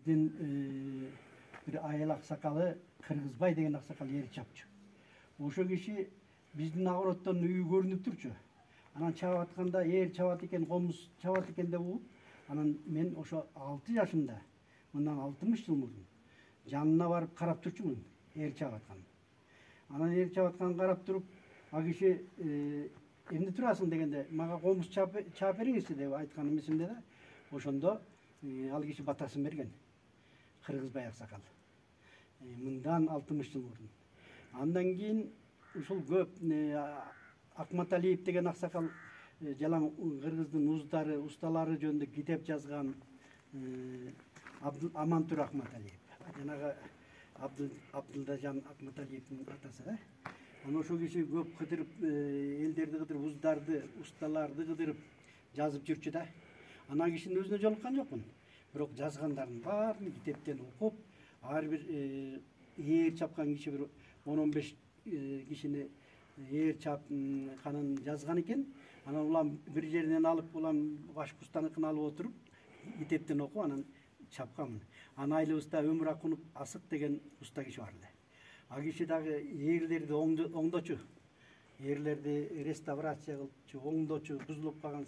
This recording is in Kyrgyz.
биздин бир айыл аксакалы Кыргызбай деген аксакал ээр чапчу. Ошо киши биздин огороттон үйү көрүнүп турчу. Анан чабып атканда ээр чабат экен, комуз чабат экен деп угуп, анан мен ошо 6 жашымда, мындан 60 жыл мурун жанына барып карап турчумун, ээр чабып атканын. Анан ээр чабып атканын карап туруп, а киши эмне турасың дегенде, мага комуз чаап бериңизчи деп айтканым эсимде да. Ошондо ал киши батасын берген. Кыргызбай аксакал. Мындан 60 жыл мурун. Андан кийин ушул көп Акматалиев деген аксакал жалаң кыргыздын уздары, усталары жөнүндө китеп жазган Амантур Акматалиев. Жанагы Абдылдажан Акматалиевдин атасы да. Анан ошол киши көп кыдырып, элдерди кыдырып, уздарды, усталарды кыдырып жазып жүрчү да. Анан кишинин өзүнө жолуккан жокмун. Бирок жазгандарын баарын китептен окуп, ар бир ээр чапкан киши бир 10-15 кишини ээр чапканын жазган экен. Анан улам бир жеринен алып, улам башка устаныкын алып отуруп, китептен окуп, анан чапканмын. Анын айылыбызда Өмүр Акунов Асык деген уста киши бар эле. А киши дагы ээрлерди оңдочу. Ээрлерди реставрация кылчу, оңдочу, бузулуп калган